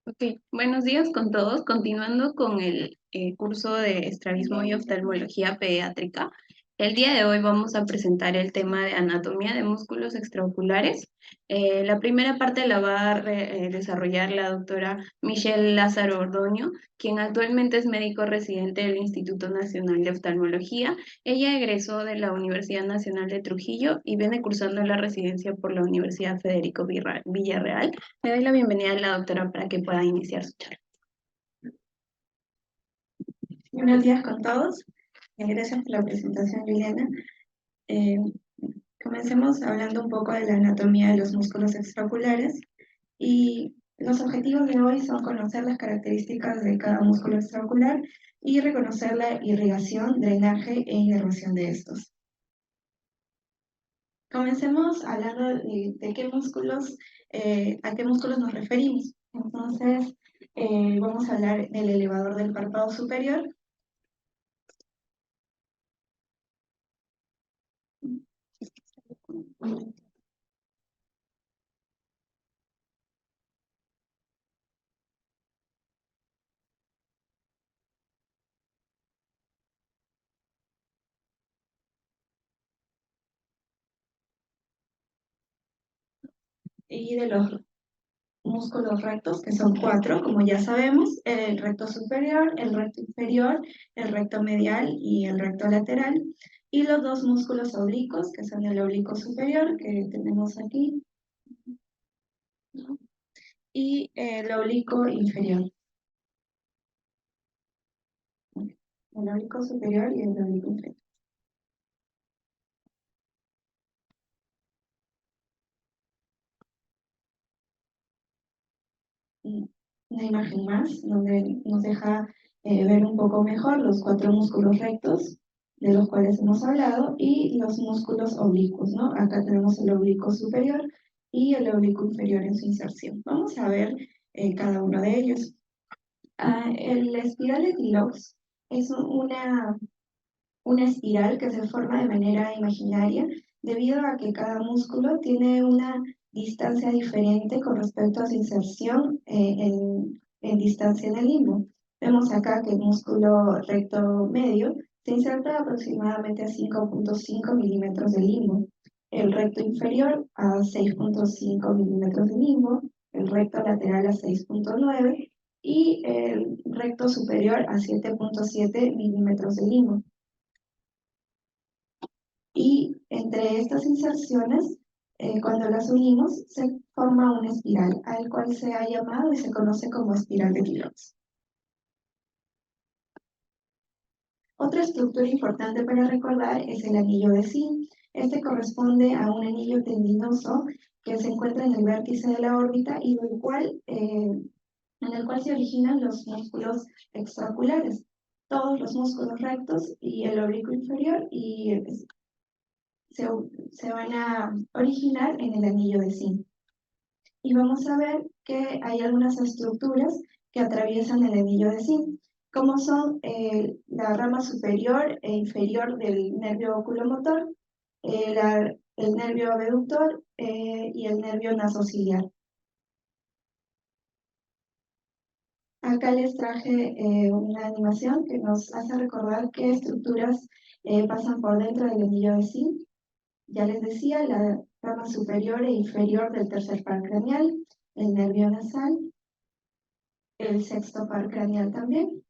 Ok, buenos días con todos. Continuando con el curso de estrabismo y oftalmología pediátrica, el día de hoy vamos a presentar el tema de anatomía de músculos extraoculares. La primera parte la va a desarrollar la doctora Michelle Lázaro Ordoño, quien actualmente es médico residente del Instituto Nacional de Oftalmología. Ella egresó de la Universidad Nacional de Trujillo y viene cursando la residencia por la Universidad Federico Villarreal. Le doy la bienvenida a la doctora para que pueda iniciar su charla. Buenos días con todos. Gracias por la presentación, Juliana. Eh, Comencemos hablando un poco de la anatomía de los músculos extraoculares y los objetivos de hoy son conocer las características de cada músculo extraocular y reconocer la irrigación, drenaje e inervación de estos. Comencemos hablando de qué músculos, a qué músculos nos referimos. Entonces, vamos a hablar del elevador del párpado superior y de los músculos rectos, que son cuatro, como ya sabemos: el recto superior, el recto inferior, el recto medial y el recto lateral, y los dos músculos oblicuos, que son el oblicuo superior, que tenemos aquí, ¿no? Y el oblicuo inferior. El oblicuo superior y el oblicuo inferior. Y una imagen más, donde nos deja ver un poco mejor los cuatro músculos rectos, de los cuales hemos hablado, y los músculos oblicuos, ¿no? Acá tenemos el oblicuo superior y el oblicuo inferior en su inserción. Vamos a ver cada uno de ellos. La espiral de Tilox es una espiral que se forma de manera imaginaria debido a que cada músculo tiene una distancia diferente con respecto a su inserción en distancia en el limbo. Vemos acá que el músculo recto medio se inserta aproximadamente a 5.5 milímetros de limbo, el recto inferior a 6.5 milímetros de limbo, el recto lateral a 6.9 y el recto superior a 7.7 milímetros de limbo. Y entre estas inserciones, cuando las unimos, se forma una espiral, al cual se ha llamado y se conoce como espiral de Tilox. Otra estructura importante para recordar es el anillo de Zinc. Este corresponde a un anillo tendinoso que se encuentra en el vértice de la órbita y en el cual se originan los músculos extraoculares, todos los músculos rectos y el oblicuo inferior, y se van a originar en el anillo de Zinc. Y vamos a ver que hay algunas estructuras que atraviesan el anillo de Zinc, como son la rama superior e inferior del nervio oculomotor, el nervio abductor y el nervio nasociliar. Acá les traje una animación que nos hace recordar qué estructuras pasan por dentro del anillo de Zinc. Ya les decía, la rama superior e inferior del tercer par craneal, el nervio nasal, el sexto par craneal también.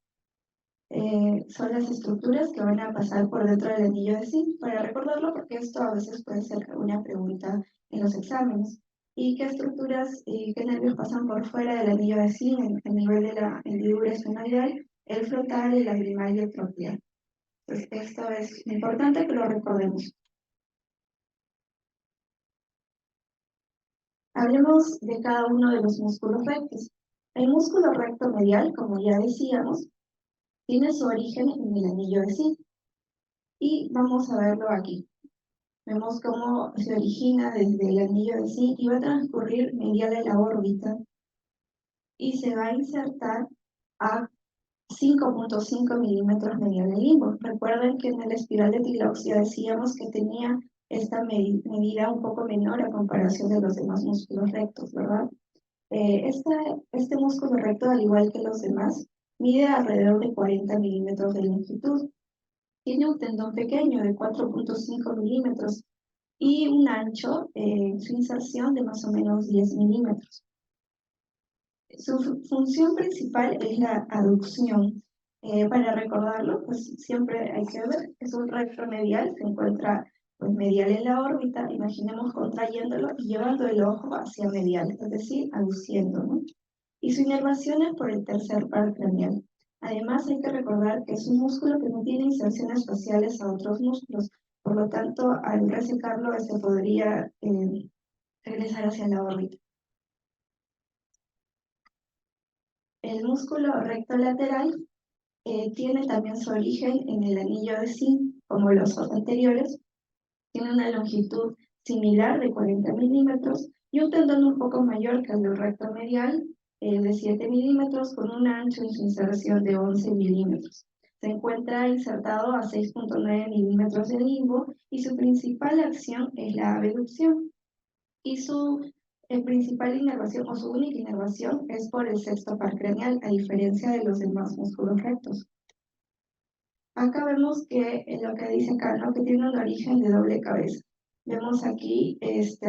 Son las estructuras que van a pasar por dentro del anillo de Zinc, para recordarlo, porque esto a veces puede ser una pregunta en los exámenes. ¿Y qué estructuras y qué nervios pasan por fuera del anillo de Zinc en el nivel de la hendidura esfenoidal? El frontal, el lagrimal y el tronclear. Entonces, esto es importante que lo recordemos. Hablemos de cada uno de los músculos rectos. El músculo recto medial, como ya decíamos, tiene su origen en el anillo de Zinc. Y vamos a verlo aquí. Vemos cómo se origina desde el anillo de Zinc y va a transcurrir medial de la órbita y se va a insertar a 5.5 milímetros medial del limbo. Recuerden que en la espiral de Tilox ya decíamos que tenía esta medida un poco menor a comparación de los demás músculos rectos, ¿verdad? Este músculo recto, al igual que los demás, mide alrededor de 40 milímetros de longitud. Tiene un tendón pequeño de 4,5 milímetros y un ancho en su inserción de más o menos 10 milímetros. Su función principal es la aducción. Para recordarlo, pues siempre hay que ver, es un recto medial, se encuentra pues, medial en la órbita, imaginemos contrayéndolo y llevando el ojo hacia medial, es decir, aduciendo, ¿no? Y su inervación es por el tercer par craneal. Además, hay que recordar que es un músculo que no tiene inserciones faciales a otros músculos, por lo tanto, al resecarlo, se podría regresar hacia la órbita. El músculo recto lateral tiene también su origen en el anillo de zinc, como los anteriores. Tiene una longitud similar de 40 milímetros y un tendón un poco mayor que el del recto medial, de 7 milímetros, con un ancho en su inserción de 11 milímetros. Se encuentra insertado a 6,9 milímetros del limbo y su principal acción es la abducción. Y su principal inervación o su única inervación es por el sexto par craneal, a diferencia de los demás músculos rectos. Acá vemos que lo que dice acá, ¿no? Que tiene un origen de doble cabeza. Vemos aquí, este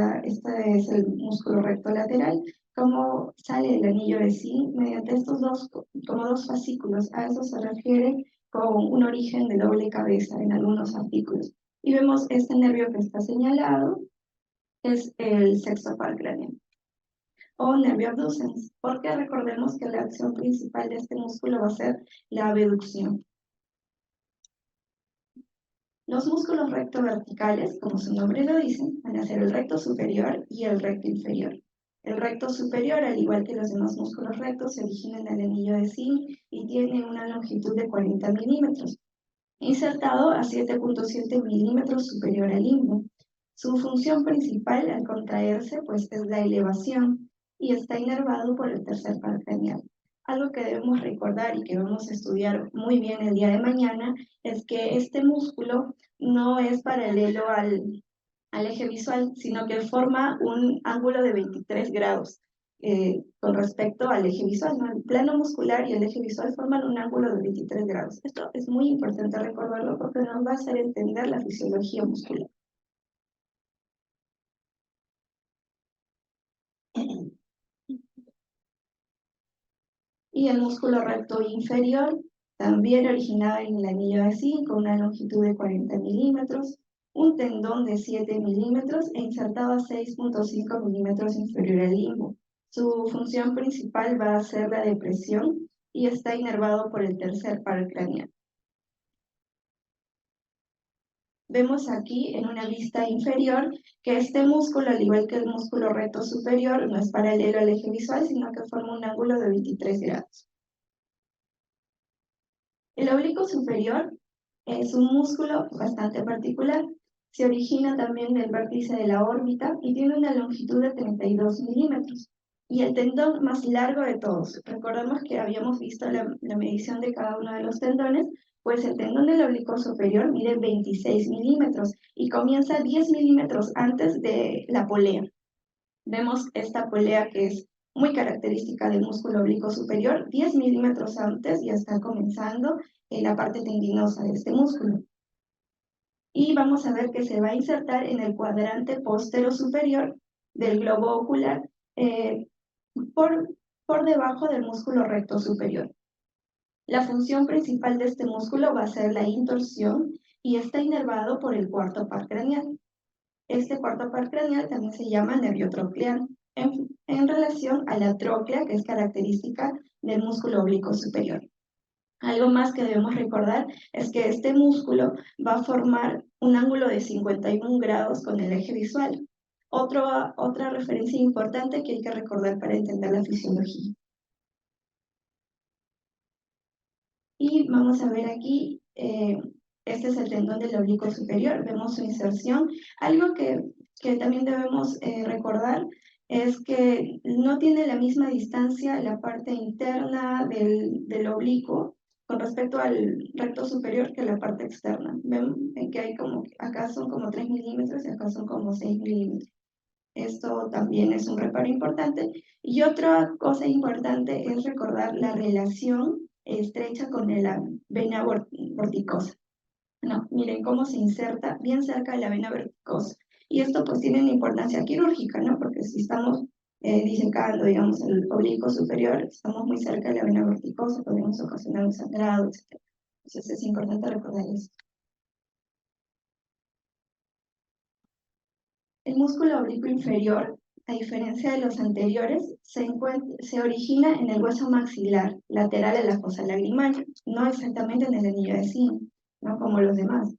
es el músculo recto lateral, cómo sale el anillo de zinc mediante estos como dos fascículos. A eso se refiere con un origen de doble cabeza en algunos artículos. Y vemos este nervio que está señalado, es el sexto par craneal o nervio abducens, porque recordemos que la acción principal de este músculo va a ser la abducción. Los músculos recto-verticales, como su nombre lo dice, van a ser el recto superior y el recto inferior. El recto superior, al igual que los demás músculos rectos, se origina en el anillo de zinc y tiene una longitud de 40 milímetros, insertado a 7,7 milímetros superior al limbo. Su función principal al contraerse pues, es la elevación y está inervado por el tercer par craneal. Algo que debemos recordar y que vamos a estudiar muy bien el día de mañana es que este músculo no es paralelo al eje visual, sino que forma un ángulo de 23 grados con respecto al eje visual, ¿no? El plano muscular y el eje visual forman un ángulo de 23 grados. Esto es muy importante recordarlo porque nos va a hacer entender la fisiología muscular. Y el músculo recto inferior, también originado en el anillo de zinc, con una longitud de 40 milímetros, un tendón de 7 milímetros e insertado a 6,5 milímetros inferior al limbo. Su función principal va a ser la depresión y está inervado por el tercer par craneal. Vemos aquí en una vista inferior que este músculo, al igual que el músculo recto superior, no es paralelo al eje visual, sino que forma un ángulo de 23 grados. El oblicuo superior es un músculo bastante particular. Se origina también del vértice de la órbita y tiene una longitud de 32 milímetros. Y el tendón más largo de todos. Recordemos que habíamos visto la medición de cada uno de los tendones, pues el tendón del oblicuo superior mide 26 milímetros y comienza 10 milímetros antes de la polea. Vemos esta polea que es muy característica del músculo oblicuo superior, 10 milímetros antes ya está comenzando en la parte tendinosa de este músculo. Y vamos a ver que se va a insertar en el cuadrante postero superior del globo ocular eh, por, por debajo del músculo recto superior. La función principal de este músculo va a ser la intorsión y está inervado por el cuarto par craneal. Este cuarto par craneal también se llama nervio troclear, en relación a la tróclea, que es característica del músculo oblicuo superior. Algo más que debemos recordar es que este músculo va a formar un ángulo de 51 grados con el eje visual. Otra referencia importante que hay que recordar para entender la fisiología. Y vamos a ver aquí, este es el tendón del oblicuo superior, vemos su inserción. Algo que también debemos recordar es que no tiene la misma distancia la parte interna del oblicuo con respecto al recto superior que la parte externa. Ven que hay como, acá son como 3 milímetros y acá son como 6 milímetros. Esto también es un reparo importante. Y otra cosa importante es recordar la relación estrecha con la vena vorticosa. No, miren cómo se inserta bien cerca de la vena verticosa. Y esto pues tiene una importancia quirúrgica, ¿no? Porque si estamos disecando, digamos, el oblicuo superior, estamos muy cerca de la vena verticosa, podemos ocasionar un sangrado, etc. Entonces es importante recordar eso. El músculo oblicuo inferior, a diferencia de los anteriores, se origina en el hueso maxilar, lateral a la fosa lagrimal, no exactamente en el anillo de Zinc, ¿no? Como los demás.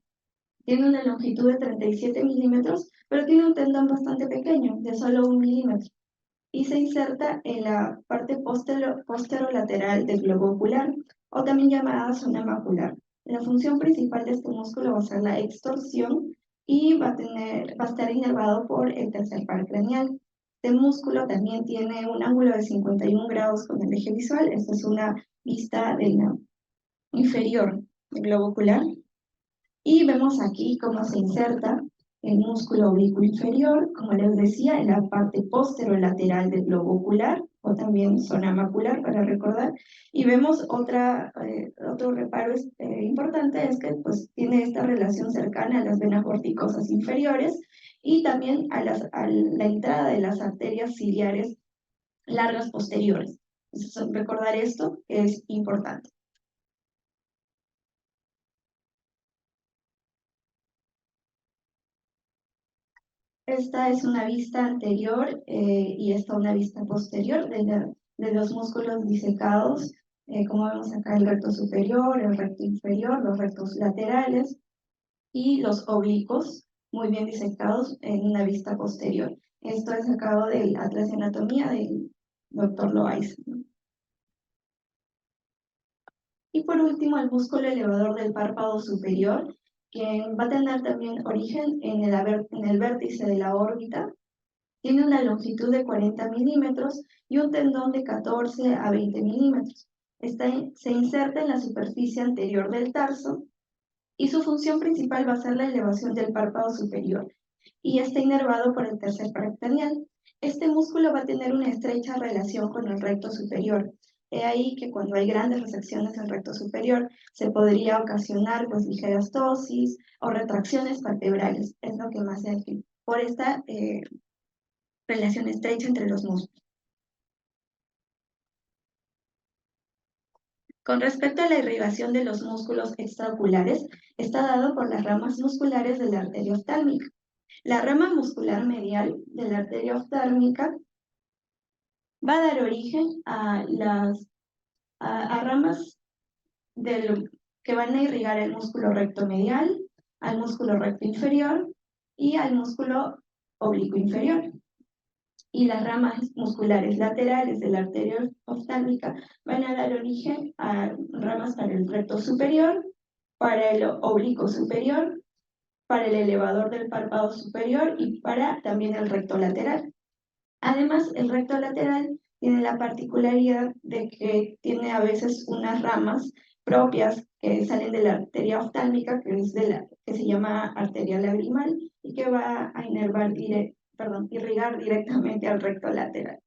Tiene una longitud de 37 milímetros, pero tiene un tendón bastante pequeño, de solo 1 milímetro, y se inserta en la parte posterolateral del globo ocular, o también llamada zona macular. La función principal de este músculo va a ser la extorsión y va a estar inervado por el tercer par craneal. Este músculo también tiene un ángulo de 51 grados con el eje visual. Esta es una vista de la inferior del globo ocular. Y vemos aquí cómo se inserta el músculo oblicuo inferior, como les decía, en la parte posterolateral del globo ocular, o también zona macular, para recordar. Y vemos otro reparo importante, es que pues, tiene esta relación cercana a las venas vorticosas inferiores y también a la entrada de las arterias ciliares largas posteriores. Entonces, recordar esto es importante. Esta es una vista anterior y esta una vista posterior de los músculos disecados, como vemos acá el recto superior, el recto inferior, los rectos laterales y los oblicuos, muy bien disecados en una vista posterior. Esto es sacado del Atlas de Anatomía del Dr. Loaiza, ¿no? Y por último, el músculo elevador del párpado superior, que va a tener también origen en el vértice de la órbita. Tiene una longitud de 40 milímetros y un tendón de 14 a 20 milímetros. Se inserta en la superficie anterior del tarso y su función principal va a ser la elevación del párpado superior y está inervado por el tercer par craneal. Este músculo va a tener una estrecha relación con el recto superior. He ahí que cuando hay grandes resecciones del recto superior se podría ocasionar pues ligeras tosis o retracciones palpebrales, es lo que más se define. Por esta relación estrecha entre los músculos. Con respecto a la irrigación de los músculos extraoculares, está dado por las ramas musculares de la arteria oftálmica. La rama muscular medial de la arteria oftálmica va a dar origen a ramas que van a irrigar el músculo recto medial, al músculo recto inferior y al músculo oblicuo inferior. Y las ramas musculares laterales de la arteria oftálmica van a dar origen a ramas para el recto superior, para el oblicuo superior, para el elevador del párpado superior y para también el recto lateral. Además, el recto lateral tiene la particularidad de que tiene a veces unas ramas propias que salen de la arteria oftálmica, que se llama arteria lagrimal, y que va a irrigar directamente al recto lateral.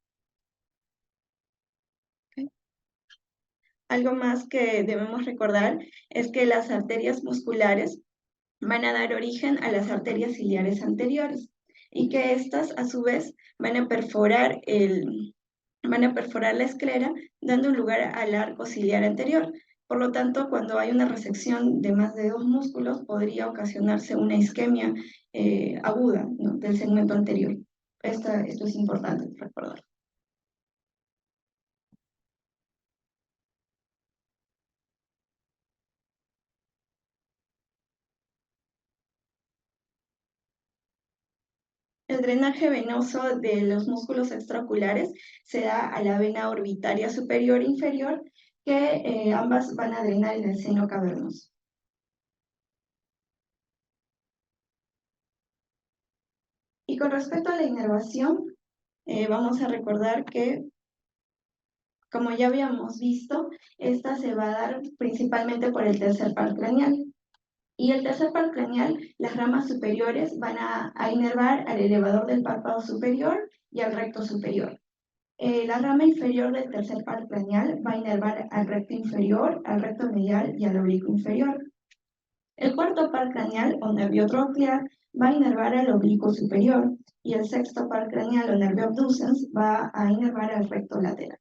Okay. Algo más que debemos recordar es que las arterias musculares van a dar origen a las arterias ciliares anteriores y que estas a su vez van a perforar la esclera dando lugar al arco ciliar anterior. Por lo tanto, cuando hay una resección de más de 2 músculos, podría ocasionarse una isquemia aguda, ¿no?, del segmento anterior. Esto es importante recordar. El drenaje venoso de los músculos extraoculares se da a la vena orbitaria superior e inferior, que ambas van a drenar en el seno cavernoso. Y con respecto a la inervación, vamos a recordar que, como ya habíamos visto, esta se va a dar principalmente por el tercer par craneal. Y el tercer par craneal, las ramas superiores van a inervar al elevador del párpado superior y al recto superior. La rama inferior del tercer par craneal va a inervar al recto inferior, al recto medial y al oblicuo inferior. El cuarto par craneal o nervio tronclear va a inervar al oblicuo superior y el sexto par craneal o nervio abducens va a inervar al recto lateral.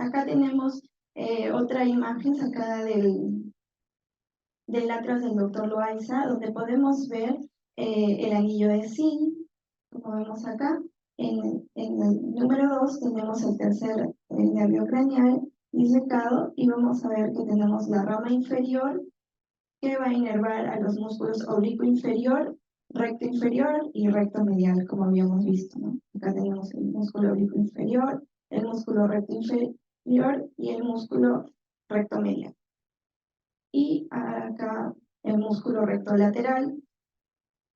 Acá tenemos otra imagen sacada del atlas del doctor Loaiza, donde podemos ver el anillo de zinc, como vemos acá. En el número 2 tenemos el tercer nervio craneal disecado y vamos a ver que tenemos la rama inferior que va a inervar a los músculos oblicuo inferior, recto inferior y recto medial, como habíamos visto, ¿no? Acá tenemos el músculo oblicuo inferior, el músculo recto inferior y el músculo recto medial. Y acá el músculo recto lateral,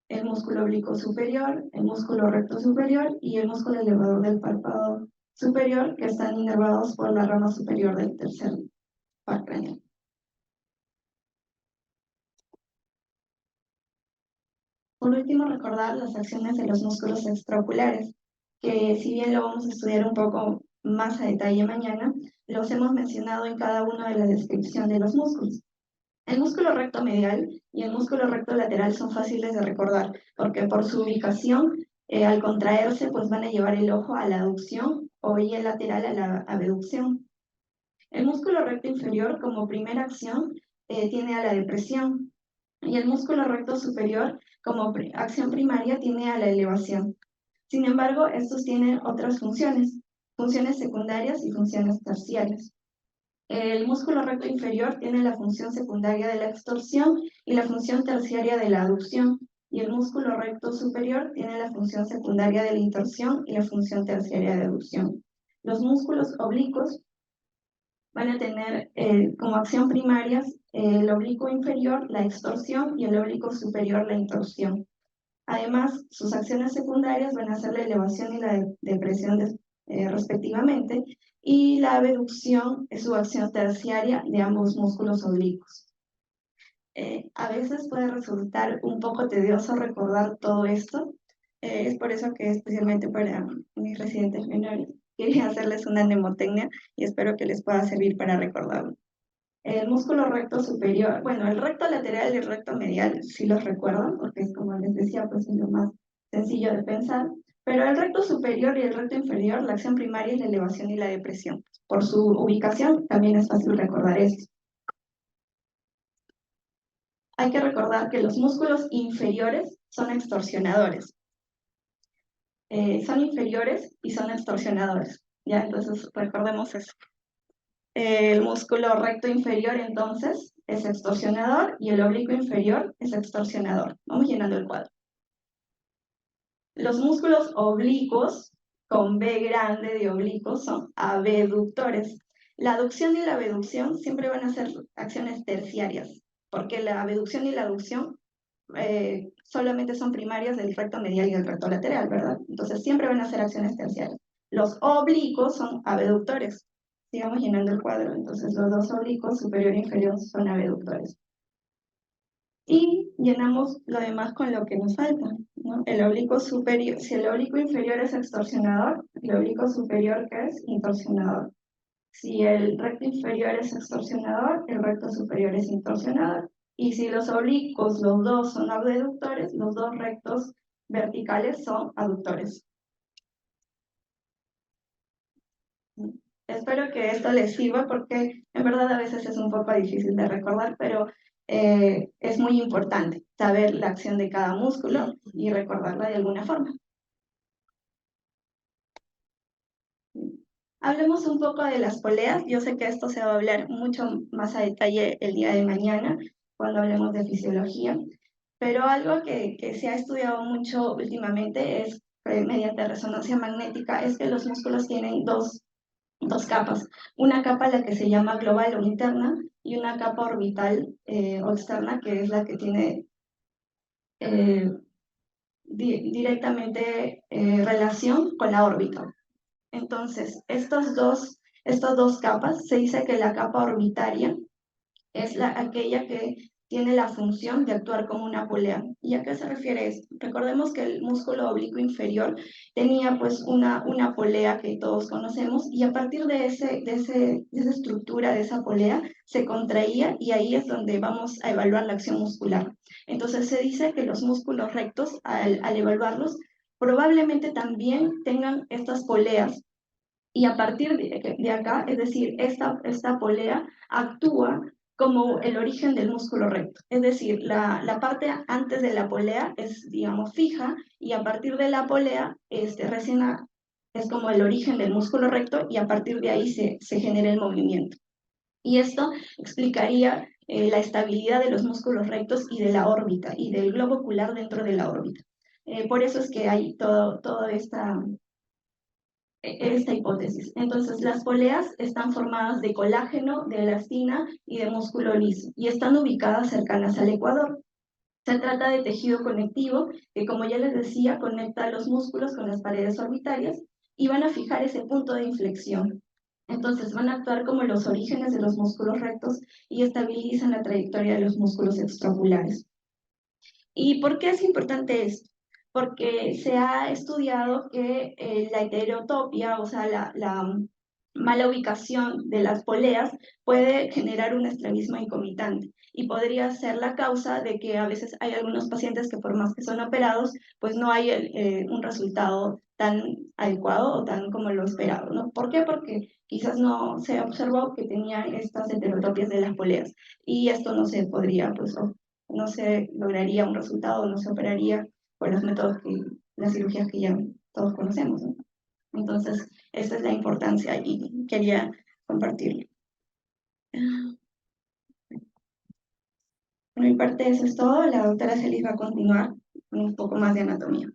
el músculo oblicuo superior, el músculo recto superior y el músculo elevador del párpado superior, que están inervados por la rama superior del tercer par craneal. Por último, recordar las acciones de los músculos extraoculares, que si bien lo vamos a estudiar un poco más a detalle mañana, los hemos mencionado en cada uno de la descripción de los músculos. El músculo recto medial y el músculo recto lateral son fáciles de recordar, porque por su ubicación, al contraerse, pues van a llevar el ojo a la aducción o y el lateral a la abducción. El músculo recto inferior, como primera acción, tiene a la depresión, y el músculo recto superior, como acción primaria, tiene a la elevación. Sin embargo, estos tienen otras funciones secundarias y funciones terciarias. El músculo recto inferior tiene la función secundaria de la extorsión y la función terciaria de la aducción, y el músculo recto superior tiene la función secundaria de la intorsión y la función terciaria de aducción. Los músculos oblicuos van a tener como acción primarias el oblicuo inferior, la extorsión, y el oblicuo superior, la intorsión. Además, sus acciones secundarias van a ser la elevación y la depresión respectivamente, y la abducción es su acción terciaria de ambos músculos oblicuos. A veces puede resultar un poco tedioso recordar todo esto, es por eso que especialmente para mis residentes menores quería hacerles una mnemotecnia y espero que les pueda servir para recordarlo. El músculo recto superior, bueno, el recto lateral y el recto medial sí los recuerdan, porque es como les decía, pues es lo más sencillo de pensar, pero el recto superior y el recto inferior, la acción primaria es la elevación y la depresión. Por su ubicación también es fácil recordar esto. Hay que recordar que los músculos inferiores son extorsionadores. Son inferiores y son extorsionadores, ¿ya? Entonces recordemos eso. El músculo recto inferior, entonces, es extorsionador y el oblicuo inferior es extorsionador. Vamos llenando el cuadro. Los músculos oblicuos, con B grande de oblicuos, son abductores. La aducción y la abducción siempre van a ser acciones terciarias, porque la abducción y la aducción solamente son primarias del recto medial y del recto lateral, ¿verdad? Entonces siempre van a ser acciones terciarias. Los oblicuos son abductores. Sigamos llenando el cuadro. Entonces los dos oblicuos, superior e inferior, son abductores. Y llenamos lo demás con lo que nos falta, ¿no? El oblicuo superior, si el oblicuo inferior es extorsionador, el oblicuo superior, ¿qué es? Intorsionador. Si el recto inferior es extorsionador, el recto superior es intorsionador. Y si los oblicuos, los dos son abductores, los dos rectos verticales son aductores. Espero que esto les sirva porque en verdad a veces es un poco difícil de recordar, pero es muy importante saber la acción de cada músculo y recordarla de alguna forma. Hablemos un poco de las poleas. Yo sé que esto se va a hablar mucho más a detalle el día de mañana cuando hablemos de fisiología, pero algo que se ha estudiado mucho últimamente es mediante resonancia magnética, es que los músculos tienen dos capas. Una capa la que se llama global o interna y una capa orbital o externa, que es la que tiene directamente relación con la órbita. Entonces, estas dos capas, se dice que la capa orbitaria es aquella que tiene la función de actuar como una polea. ¿Y a qué se refiere esto? Recordemos que el músculo oblicuo inferior tenía pues una polea que todos conocemos y a partir de esa estructura de esa polea se contraía y ahí es donde vamos a evaluar la acción muscular. Entonces se dice que los músculos rectos al evaluarlos probablemente también tengan estas poleas y a partir de acá, es decir, esta polea actúa como el origen del músculo recto. Es decir, la parte antes de la polea es, digamos, fija y a partir de la polea es como el origen del músculo recto y a partir de ahí se genera el movimiento. Y esto explicaría la estabilidad de los músculos rectos y de la órbita y del globo ocular dentro de la órbita. Por eso es que hay toda esta hipótesis. Entonces, las poleas están formadas de colágeno, de elastina y de músculo liso y están ubicadas cercanas al ecuador. Se trata de tejido conectivo que, como ya les decía, conecta los músculos con las paredes orbitarias y van a fijar ese punto de inflexión. Entonces, van a actuar como los orígenes de los músculos rectos y estabilizan la trayectoria de los músculos extraoculares. ¿Y por qué es importante esto? Porque se ha estudiado que la heterotopia, o sea, la mala ubicación de las poleas puede generar un estrabismo concomitante y podría ser la causa de que a veces hay algunos pacientes que por más que son operados, pues no hay un resultado tan adecuado o tan como lo esperado, ¿no? ¿Por qué? Porque quizás no se observó que tenían estas heterotopias de las poleas y esto no se podría, pues, no se lograría un resultado, no se operaría con los métodos las cirugías que ya todos conocemos, ¿no? Entonces, esa es la importancia y quería compartirlo. Por mi parte, eso es todo. La doctora Celis va a continuar con un poco más de anatomía.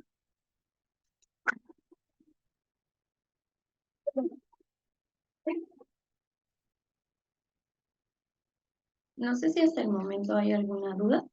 No sé si hasta el momento hay alguna duda.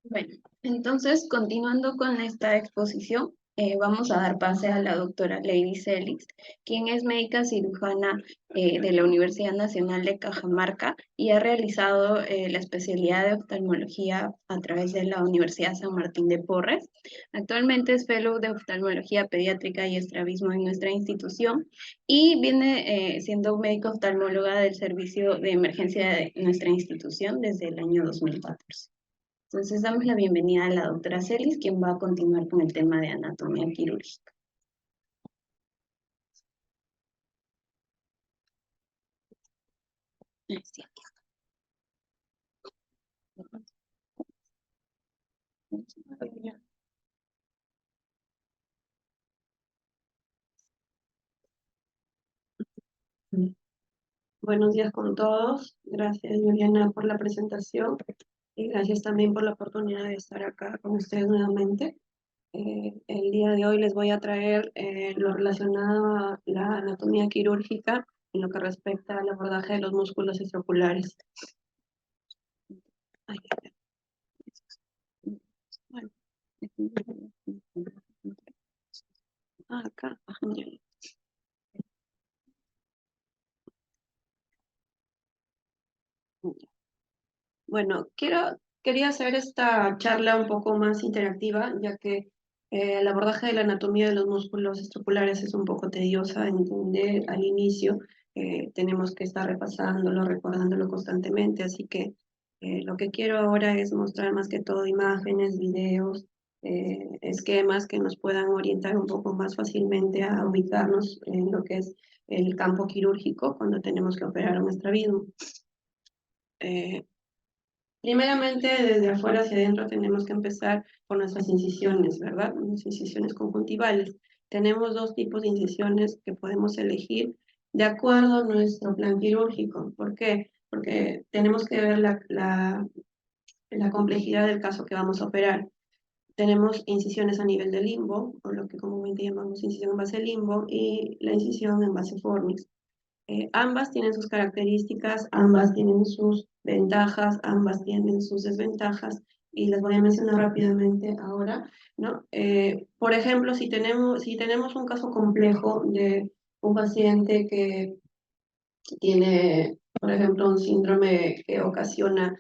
Bueno, entonces, continuando con esta exposición, vamos a dar pase a la doctora Lady Celis, quien es médica cirujana de la Universidad Nacional de Cajamarca y ha realizado la especialidad de oftalmología a través de la Universidad San Martín de Porres. Actualmente es fellow de oftalmología pediátrica y estrabismo en nuestra institución y viene siendo médica oftalmóloga del servicio de emergencia de nuestra institución desde el año 2014. Entonces damos la bienvenida a la doctora Celis, quien va a continuar con el tema de anatomía quirúrgica. Sí. Buenos días con todos. Gracias, Juliana, por la presentación y gracias también por la oportunidad de estar acá con ustedes nuevamente. El día de hoy les voy a traer lo relacionado a la anatomía quirúrgica en lo que respecta al abordaje de los músculos extraoculares. Ay, bueno, acá. Bueno, quería hacer esta charla un poco más interactiva, ya que el abordaje de la anatomía de los músculos escapulares es un poco tediosa de entender al inicio. Tenemos que estar repasándolo, recordándolo constantemente, así que lo que quiero ahora es mostrar más que todo imágenes, videos, esquemas que nos puedan orientar un poco más fácilmente a ubicarnos en lo que es el campo quirúrgico cuando tenemos que operar un estrabismo. Primeramente, desde afuera hacia adentro tenemos que empezar por nuestras incisiones, ¿verdad? Las incisiones conjuntivales. Tenemos dos tipos de incisiones que podemos elegir de acuerdo a nuestro plan quirúrgico. ¿Por qué? Porque tenemos que ver la complejidad del caso que vamos a operar. Tenemos incisiones a nivel del limbo, o lo que comúnmente llamamos incisión en base limbo, y la incisión en base fornix. Ambas tienen sus características, ambas tienen sus ventajas, ambas tienen sus desventajas, y las voy a mencionar rápidamente ahora, ¿no? Por ejemplo, si tenemos un caso complejo de un paciente que tiene, por ejemplo, un síndrome que ocasiona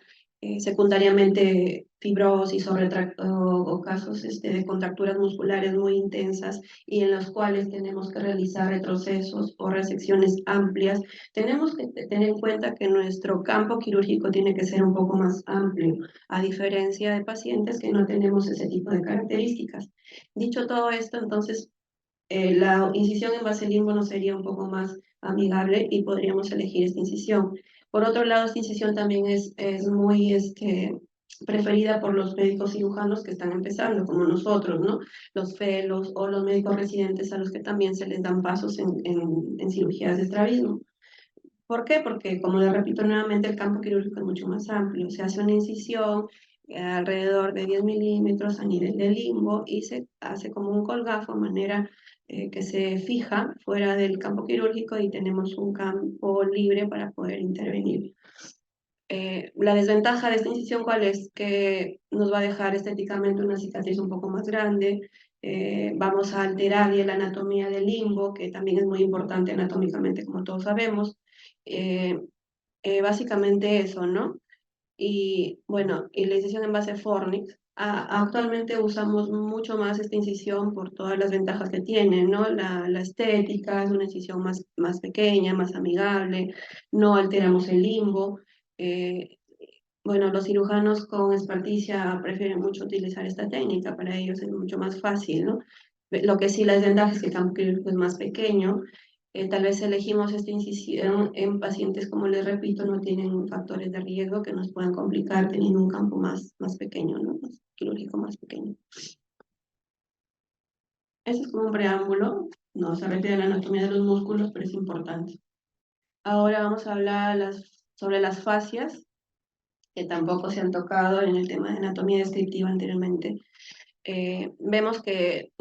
secundariamente fibrosis o casos de contracturas musculares muy intensas y en los cuales tenemos que realizar retrocesos o resecciones amplias, tenemos que tener en cuenta que nuestro campo quirúrgico tiene que ser un poco más amplio, a diferencia de pacientes que no tenemos ese tipo de características. Dicho todo esto, entonces, la incisión en base limbo nos sería un poco más amigable y podríamos elegir esta incisión. Por otro lado, esta incisión también es muy preferida por los médicos cirujanos que están empezando, como nosotros, ¿no? Los fellows o los médicos residentes a los que también se les dan pasos en cirugías de estrabismo. ¿Por qué? Porque, como les repito nuevamente, el campo quirúrgico es mucho más amplio. Se hace una incisión alrededor de 10 milímetros a nivel del limbo y se hace como un colgafo de manera que se fija fuera del campo quirúrgico y tenemos un campo libre para poder intervenir. La desventaja de esta incisión, ¿cuál es? Que nos va a dejar estéticamente una cicatriz un poco más grande. Vamos a alterar la anatomía del limbo, que también es muy importante anatómicamente, como todos sabemos. Eh, Básicamente eso, ¿no? Y bueno, y la incisión en base fornix. Actualmente usamos mucho más esta incisión por todas las ventajas que tiene, ¿no? La estética, es una incisión más pequeña, más amigable, no alteramos el limbo. Eh, bueno, los cirujanos con experticia prefieren mucho utilizar esta técnica, para ellos es mucho más fácil, ¿no? Lo que sí, la desventaja es que el campo quirúrgico es más pequeño. Tal vez elegimos esta incisión en pacientes, como les repito, no tienen factores de riesgo que nos puedan complicar teniendo un campo más pequeño, ¿no? Más quirúrgico más pequeño. Eso es como un preámbulo, no se refiere a la anatomía de los músculos, pero es importante. Ahora vamos a hablar sobre las fascias, que tampoco se han tocado en el tema de anatomía descriptiva anteriormente. Vemos que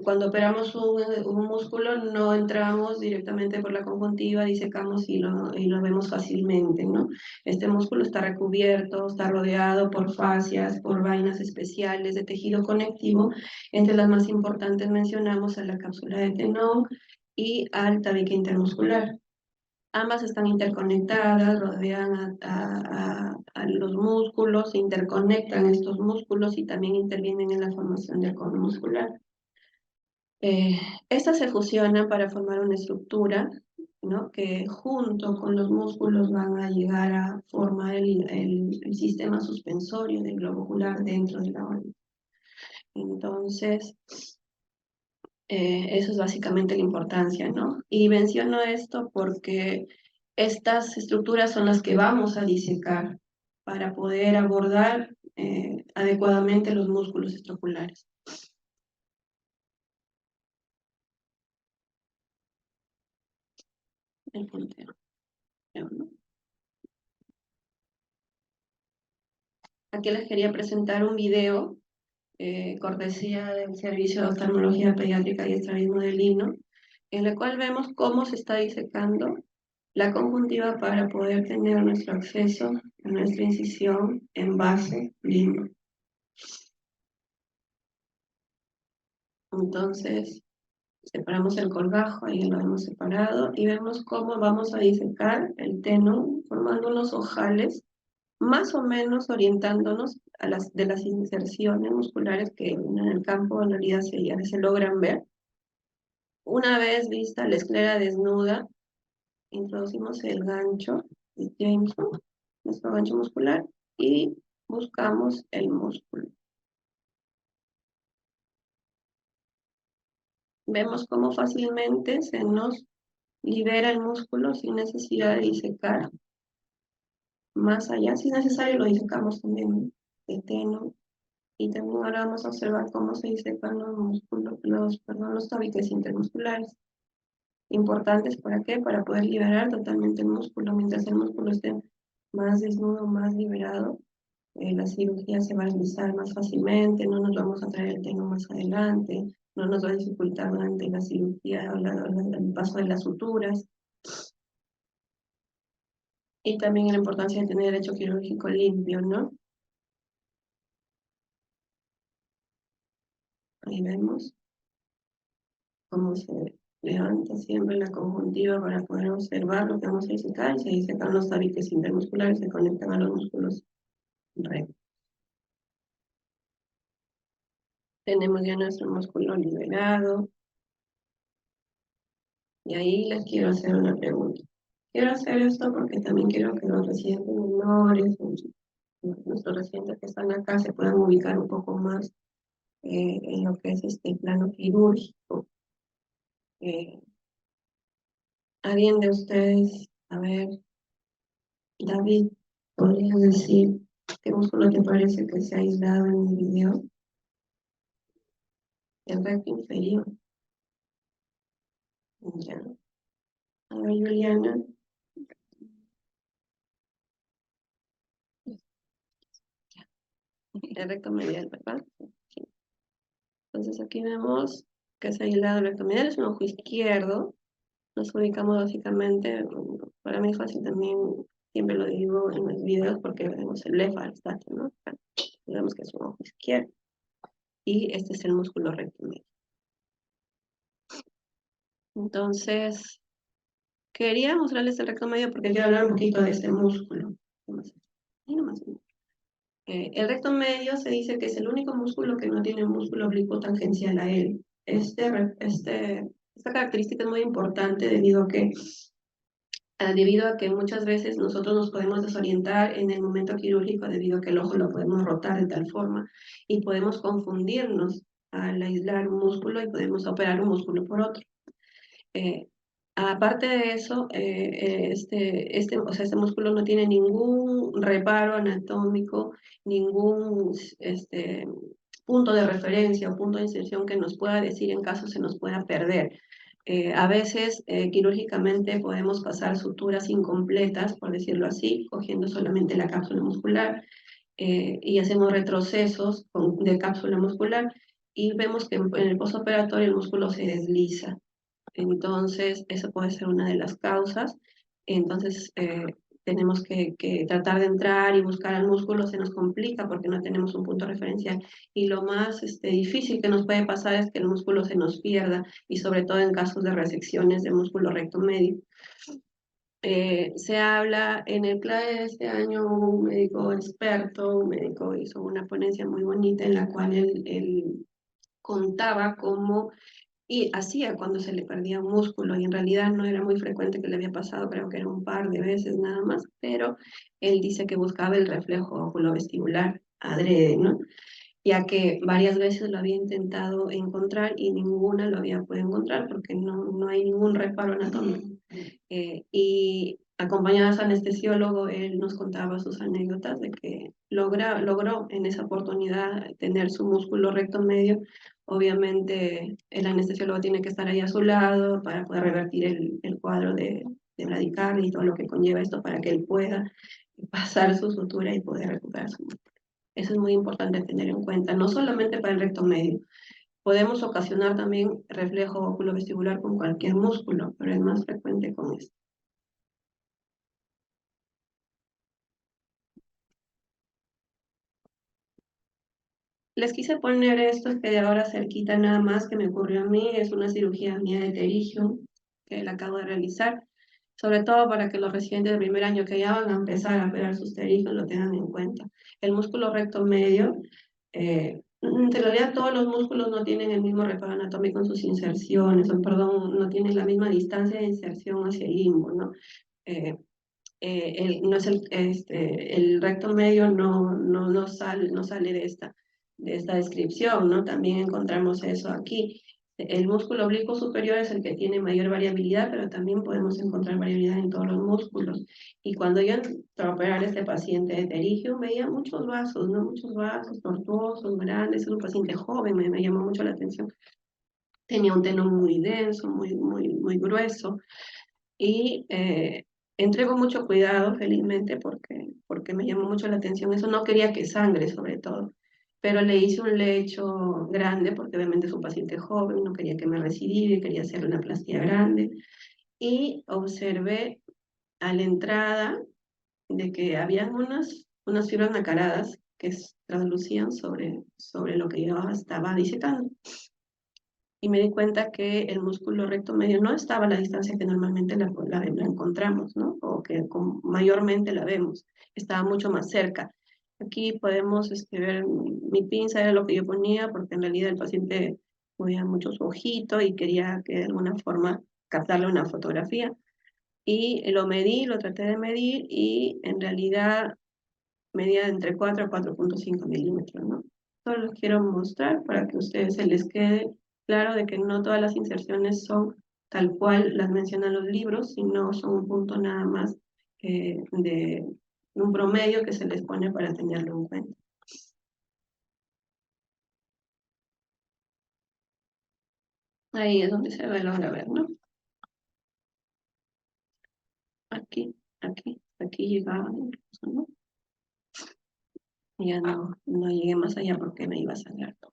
cuando operamos un músculo no entramos directamente por la conjuntiva, disecamos y lo vemos fácilmente, ¿no? Este músculo está recubierto, está rodeado por fascias, por vainas especiales de tejido conectivo. Entre las más importantes mencionamos a la cápsula de Tenon y al tabique intermuscular. Ambas están interconectadas, rodean a los músculos, se interconectan estos músculos y también intervienen en la formación del cono muscular. Estas se fusionan para formar una estructura, ¿no? Que junto con los músculos van a llegar a formar el sistema suspensorio del globo ocular dentro de la órbita. Entonces, eso es básicamente la importancia, ¿no? Y menciono esto porque estas estructuras son las que vamos a disecar para poder abordar adecuadamente los músculos extraoculares. El puntero, ¿no? Aquí les quería presentar un video, cortesía del Servicio de Oftalmología Pediátrica y Estrabismo del Lino, en el cual vemos cómo se está disecando la conjuntiva para poder tener nuestro acceso a nuestra incisión en base limbo. Entonces, separamos el colgajo, ahí lo hemos separado, y vemos cómo vamos a disecar el tenón formando unos ojales, más o menos orientándonos de las inserciones musculares que en el campo en realidad se logran ver. Una vez vista la esclera desnuda, introducimos el gancho de Jameson, nuestro gancho muscular, y buscamos el músculo. vemos cómo fácilmente se nos libera el músculo sin necesidad de disecar. Más allá, si es necesario, lo disecamos también de teno. Y también ahora vamos a observar cómo se disecan los músculos, los tabiques intermusculares. Importantes, ¿para qué? Para poder liberar totalmente el músculo. Mientras el músculo esté más desnudo, más liberado, la cirugía se va a realizar más fácilmente, no nos vamos a traer el teno más adelante, no nos va a dificultar durante la cirugía o el paso de las suturas. Y también la importancia de tener el hecho quirúrgico limpio, ¿no? Ahí vemos cómo se levanta siempre la conjuntiva para poder observar lo que vamos a disecar, y se disecan los tabiques intermusculares, se conectan a los músculos rectos. Tenemos ya nuestro músculo liberado. Y ahí les quiero hacer una pregunta. Quiero hacer esto porque también quiero que los residentes menores, nuestros residentes que están acá, se puedan ubicar un poco más en lo que es este plano quirúrgico. ¿Alguien de ustedes, a ver, David, podrías decir qué músculo te parece que se ha aislado en el video? El recto inferior. Ya. A ver, Juliana. El recto medial, ¿verdad? Sí. Entonces aquí vemos que se ha aislado el recto medial, es un ojo izquierdo. Nos ubicamos básicamente, para mí es fácil también, siempre lo digo en los videos porque vemos el left ¿no? Digamos que es un ojo izquierdo. Y este es el músculo recto medio. Entonces, quería mostrarles el recto medio porque quiero hablar un poquito de este músculo. Ahí nomás. El recto medio se dice que es el único músculo que no tiene músculo oblicuo tangencial a él. Esta característica es muy importante debido a que muchas veces nosotros nos podemos desorientar en el momento quirúrgico debido a que el ojo lo podemos rotar de tal forma y podemos confundirnos al aislar un músculo y podemos operar un músculo por otro. Aparte de eso, o sea, este músculo no tiene ningún reparo anatómico, ningún punto de referencia o punto de inserción que nos pueda decir en caso se nos pueda perder. A veces quirúrgicamente podemos pasar suturas incompletas, por decirlo así, cogiendo solamente la cápsula muscular y hacemos retrocesos de cápsula muscular y vemos que en el postoperatorio el músculo se desliza. Entonces, eso puede ser una de las causas. Entonces, tenemos que tratar de entrar y buscar al músculo, se nos complica porque no tenemos un punto referencial. Y lo más difícil que nos puede pasar es que el músculo se nos pierda, y sobre todo en casos de resecciones de músculo recto medio. Se habla en el CLAE de este año, un médico experto, un médico hizo una ponencia muy bonita en la cual él contaba cómo y hacía cuando se le perdía un músculo, y en realidad no era muy frecuente que le había pasado, creo que era un par de veces nada más, pero él dice que buscaba el reflejo oculovestibular adrede, ¿no? Ya que varias veces lo había intentado encontrar y ninguna lo había podido encontrar porque no hay ningún reparo anatómico. Y acompañado a su anestesiólogo, él nos contaba sus anécdotas de que logró en esa oportunidad tener su músculo recto medio. Obviamente el anestesiólogo tiene que estar ahí a su lado para poder revertir el cuadro de bradicardia y todo lo que conlleva esto para que él pueda pasar su sutura y poder recuperar su músculo. Eso es muy importante tener en cuenta, no solamente para el recto medio. Podemos ocasionar también reflejo oculovestibular con cualquier músculo, pero es más frecuente con este. Les quise poner esto que de ahora cerquita nada más que me ocurrió a mí, es una cirugía mía de pterigio que la acabo de realizar, sobre todo para que los residentes de primer año que ya van a empezar a operar sus pterigios lo tengan en cuenta. El músculo recto medio, en realidad todos los músculos no tienen el mismo reparo anatómico en sus inserciones, o perdón, no tienen la misma distancia de inserción hacia el limbo, ¿no? No es el recto medio no sale de esta descripción, ¿no? También encontramos eso aquí. El músculo oblicuo superior es el que tiene mayor variabilidad, pero también podemos encontrar variabilidad en todos los músculos. Y cuando yo entré a operar a este paciente de pterygium, veía muchos vasos, ¿no? Muchos vasos tortuosos, grandes. Es un paciente joven, me llamó mucho la atención. Tenía un tenón muy denso, muy grueso. Y entré con mucho cuidado, felizmente, porque me llamó mucho la atención. Eso no quería que sangre, sobre todo. Pero le hice un lecho grande, porque obviamente es un paciente joven, no quería que me recidiera, quería hacerle una plastía grande. Y observé a la entrada de que había unas fibras nacaradas que traslucían sobre lo que yo estaba disecando. Y me di cuenta que el músculo recto medio no estaba a la distancia que normalmente la encontramos, ¿no? O que mayormente la vemos, estaba mucho más cerca. Aquí podemos ver mi pinza, era lo que yo ponía, porque en realidad el paciente movía mucho su ojito y quería que de alguna forma captarle una fotografía. Y lo medí, lo traté de medir y en realidad medía entre 4 a 4,5 milímetros, ¿no? Solo los quiero mostrar para que a ustedes se les quede claro de que no todas las inserciones son tal cual las mencionan los libros, sino son un punto nada más de un promedio que se les pone para tenerlo en cuenta. Ahí es donde se logra ver, ¿no? Aquí llegaba incluso, ¿no? Ya no llegué más allá porque me iba a sangrar todo.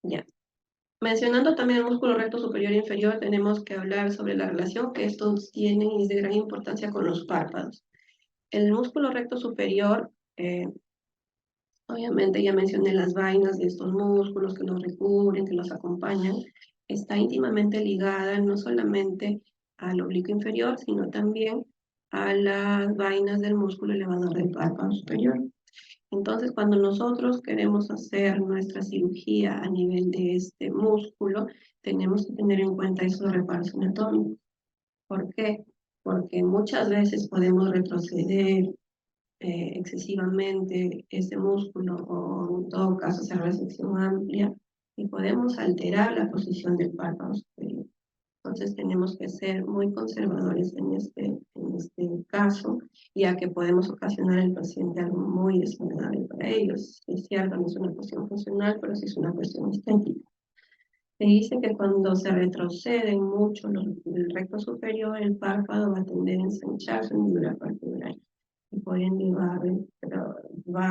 Ya. Mencionando también el músculo recto superior e inferior, tenemos que hablar sobre la relación que estos tienen y es de gran importancia con los párpados. El músculo recto superior, obviamente ya mencioné las vainas de estos músculos que los recubren, que los acompañan, está íntimamente ligada no solamente al oblicuo inferior, sino también a las vainas del músculo elevador del párpado superior. Entonces, cuando nosotros queremos hacer nuestra cirugía a nivel de este músculo, tenemos que tener en cuenta esos reparos anatómicos. ¿Por qué? Porque muchas veces podemos retroceder excesivamente ese músculo o en todo caso hacer resección amplia y podemos alterar la posición del párpado superior. Entonces tenemos que ser muy conservadores en este caso, ya que podemos ocasionar al paciente algo muy desagradable para ellos. Es cierto, no es una cuestión funcional, pero sí es una cuestión estética. Se dice que cuando se retroceden mucho el recto superior, el párpado va a tender a ensancharse en hendidura palpebral y por ende va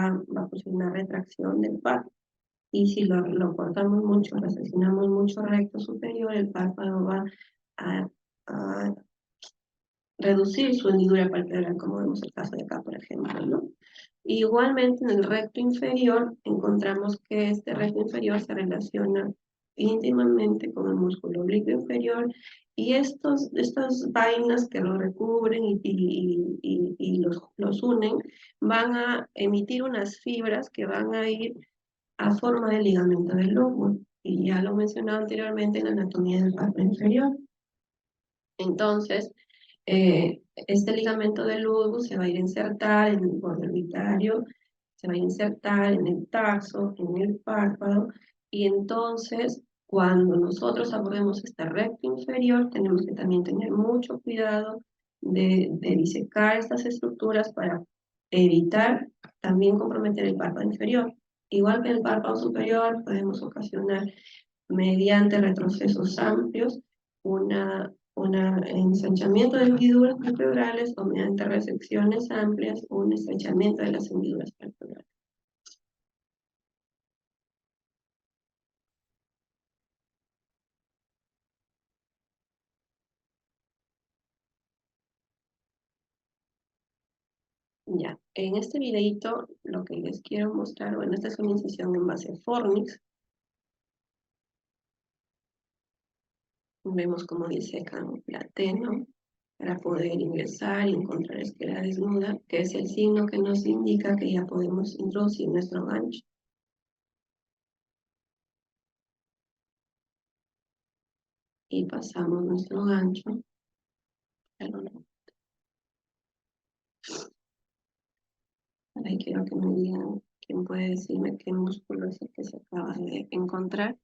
a producir una retracción del párpado. Y si lo cortamos mucho, lo asesinamos mucho recto superior, el párpado va a, a reducir su hendidura palpebral, como vemos el caso de acá, por ejemplo, ¿no? Igualmente en el recto inferior encontramos que este recto inferior se relaciona íntimamente con el músculo oblicuo inferior y estas vainas que lo recubren y los unen van a emitir unas fibras que van a ir a forma de ligamento del lóbulo y ya lo mencionaba anteriormente en la anatomía del párpado inferior. Entonces, este ligamento del lóbulo se va a ir a insertar en el borde orbitario, se va a insertar en el tarso, en el párpado, y entonces cuando nosotros abordemos este recto inferior, tenemos que también tener mucho cuidado de disecar estas estructuras para evitar también comprometer el párpado inferior. Igual que el párpado superior, podemos ocasionar mediante retrocesos amplios un ensanchamiento de hendiduras palpebrales o mediante resecciones amplias un estrechamiento de las hendiduras palpebrales. Ya, en este videito lo que les quiero mostrar, bueno, esta es una incisión en base Fornix. Vemos cómo disecan plateno para poder ingresar y encontrar esclera desnuda, que es el signo que nos indica que ya podemos introducir nuestro gancho. Y pasamos nuestro gancho. Ahí quiero que me digan ¿Quién puede decirme qué músculo es el que se acaba de encontrar?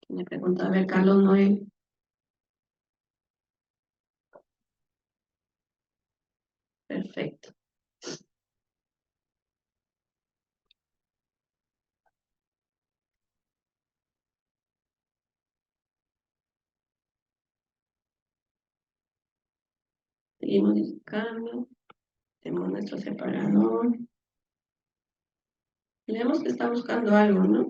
¿Quién me pregunta? A ver, Carlos Noel. Perfecto. Seguimos modificando. Tenemos nuestro separador. Vemos que está buscando algo, ¿no?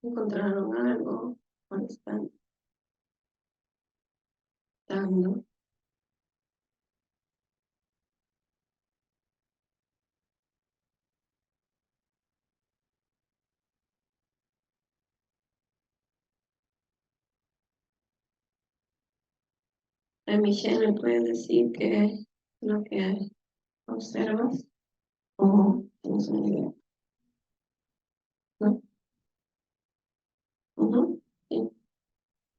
Encontraron algo. ¿Dónde están dando? Michelle, ¿me puedes decir qué es lo que observas? ¿O tienes una idea? ¿No? Ujú, sí.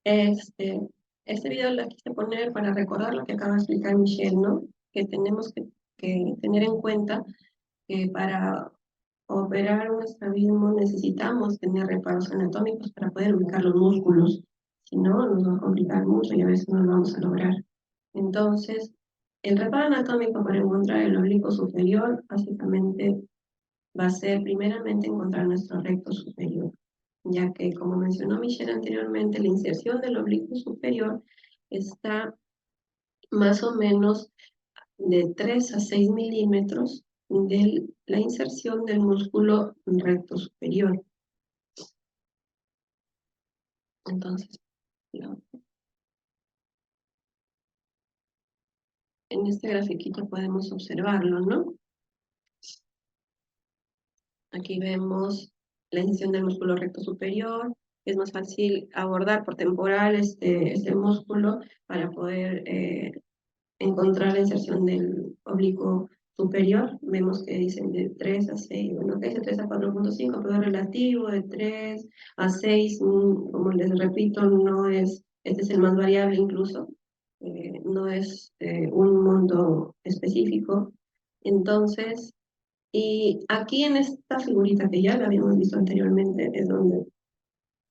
Este video lo quise poner para recordar lo que acaba de explicar Michelle, ¿no? Que tenemos que tener en cuenta que para operar un estrabismo necesitamos tener reparos anatómicos para poder ubicar los músculos. Si no, nos va a complicar mucho y a veces no lo vamos a lograr. Entonces, el reparo anatómico para encontrar el oblicuo superior básicamente va a ser primeramente encontrar nuestro recto superior, ya que, como mencionó Michelle anteriormente, la inserción del oblicuo superior está más o menos de 3 a 6 milímetros de la inserción del músculo recto superior. Entonces, en este grafiquito podemos observarlo, ¿no? Aquí vemos la incisión del músculo recto superior. Es más fácil abordar por temporal este músculo para poder encontrar la inserción del oblicuo superior. Vemos que dicen de 3 a 6, bueno, que dice 3 a 4,5, pero es relativo, de 3 a 6, como les repito, no es, este es el más variable incluso, no es un monto específico. Entonces, y aquí en esta figurita que ya la habíamos visto anteriormente, es donde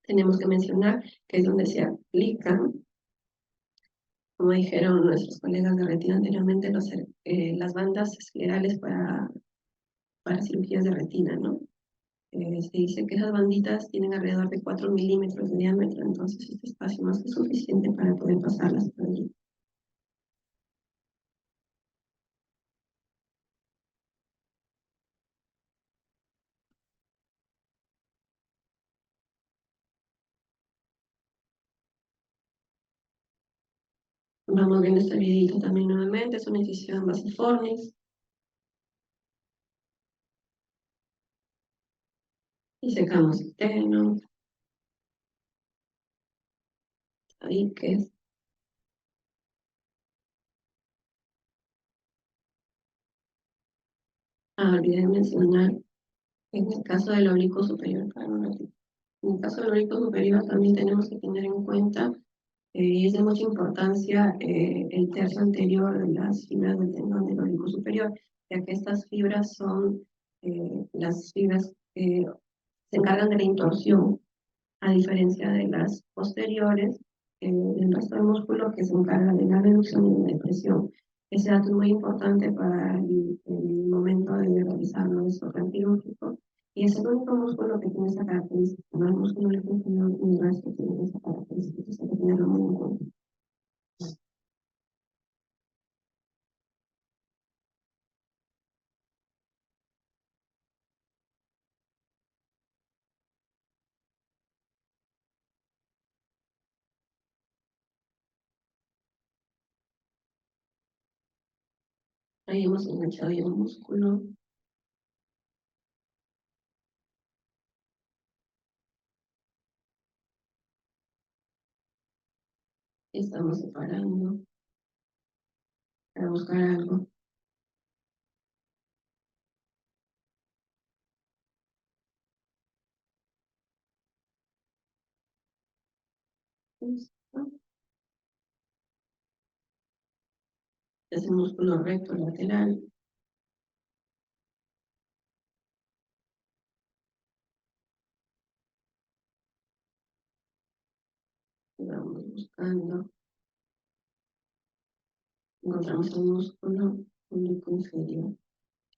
tenemos que mencionar que es donde se aplican, como dijeron nuestros colegas de retina anteriormente, las bandas esclerales para cirugías de retina, ¿no? Se dice que esas banditas tienen alrededor de 4 milímetros de diámetro, entonces este espacio más que suficiente para poder pasarlas por allí. Vamos viendo este videito también nuevamente, es una incisión basiformis, y secamos el terno, ahí que es. Olvidé mencionar, en el caso del oblicuo superior, claro, en el caso del oblicuo superior también tenemos que tener en cuenta, y es de mucha importancia, el tercio anterior de las fibras del tendón del oblicuo superior, ya que estas fibras son las fibras que se encargan de la intorsión, a diferencia de las posteriores, del resto del músculo que se encarga de la reducción y de la depresión. Ese dato es muy importante para el momento de realizar un desorden quirúrgico y es el único músculo que tiene esa característica, no el músculo linfático ni el resto tiene esa característica, entonces hay que tenerlo muy en cuenta. Ahí hemos enganchado ya un músculo. Estamos separando para buscar algo. Listo. Es el músculo recto lateral. Vamos buscando. Encontramos el músculo oblicuo inferior.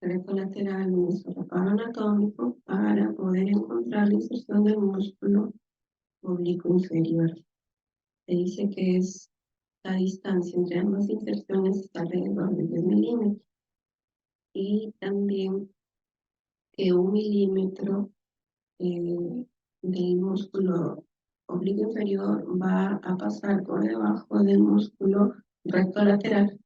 Recto lateral en nuestro reparo anatómico para poder encontrar la inserción del músculo oblicuo inferior. Se dice que es la distancia entre ambas inserciones está alrededor de 10 milímetros y también que 1 milímetro del músculo oblicuo inferior va a pasar por debajo del músculo recto lateral,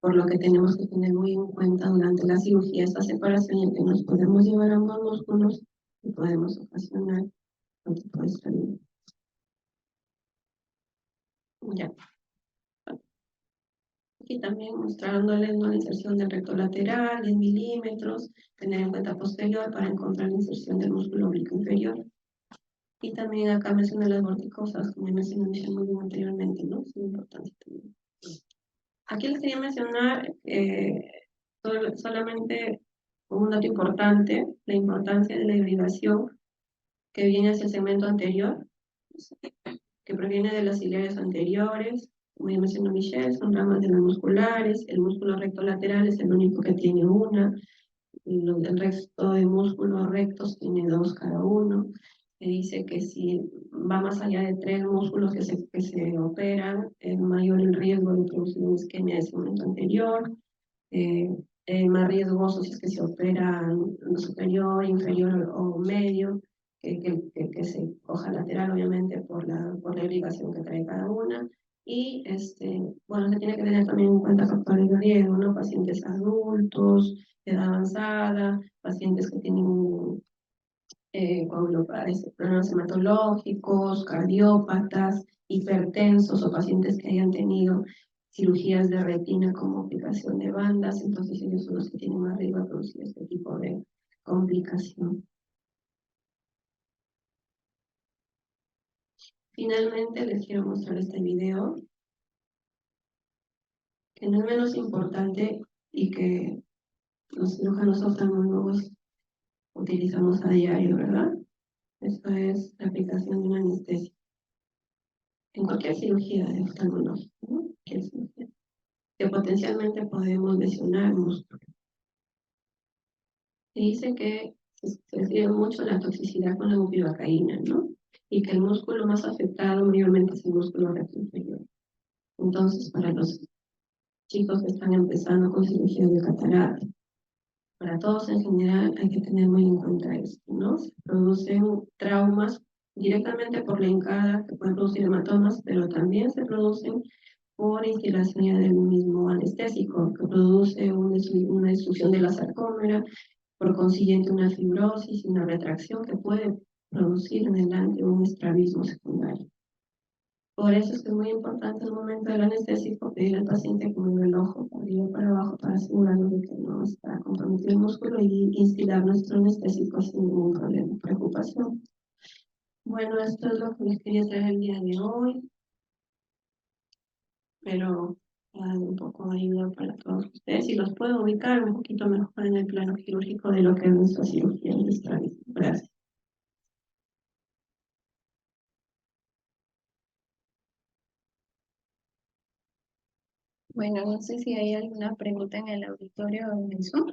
por lo que tenemos que tener muy en cuenta durante la cirugía esta separación, ya que nos podemos llevar ambos músculos y podemos ocasionar otro tipo de estabilidad. Ya. Aquí también mostrándoles la inserción del recto lateral, 10 milímetros, tener en cuenta posterior para encontrar la inserción del músculo oblicuo inferior. Y también acá mencioné las vorticosas, como mencioné muy bien anteriormente, ¿no? Es muy importante también. Aquí les quería mencionar solamente un dato importante, la importancia de la hibridación que viene hacia el segmento anterior, que proviene de las ciliares anteriores. Como ya mencionó Michelle, son ramas de las musculares, el músculo recto lateral es el único que tiene una, el resto de músculos rectos tiene dos cada uno. Se dice que si va más allá de 3 músculos que se operan, es mayor el riesgo de producir una isquemia de segmento anterior, eh, más riesgoso si es que se opera superior, inferior o medio, que se coja lateral, obviamente, por la irrigación que trae cada una. Y bueno, se tiene que tener también en cuenta factores de riesgo, ¿no? Pacientes adultos, de edad avanzada, pacientes que tienen problemas hematológicos, cardiópatas, hipertensos o pacientes que hayan tenido cirugías de retina como aplicación de bandas, entonces ellos son los que tienen más riesgo de producir este tipo de complicación. Finalmente les quiero mostrar este video, que no es menos importante y que los cirujanos oftalmólogos utilizamos a diario, ¿verdad? Esto es la aplicación de una anestesia en cualquier cirugía de oftalmología, ¿no? Cualquier cirugía, que potencialmente podemos lesionar el músculo. Se dice que se describe mucho la toxicidad con la bupivacaína, ¿no? Y que el músculo más afectado mayormente es el músculo recto inferior. Entonces, para los chicos que están empezando con cirugía de catarata, para todos en general hay que tener muy en cuenta esto, ¿no? Se producen traumas directamente por la hincada, que pueden producir hematomas, pero también se producen por instilación del mismo anestésico, que produce una destrucción de la sarcómera, por consiguiente una fibrosis y una retracción que puede producir en adelante un estrabismo secundario. Por eso es que es muy importante el momento del anestésico pedir al paciente que mueva el ojo para arriba y para abajo para asegurarnos de que no está comprometido el músculo y instilar nuestro anestésico sin ningún problema o preocupación. Bueno, esto es lo que les quería traer el día de hoy, pero un poco de ayuda para todos ustedes y los puedo ubicar un poquito mejor en el plano quirúrgico de lo que es nuestra cirugía de estrabismo. Gracias. Bueno, no sé si hay alguna pregunta en el auditorio o en el Zoom.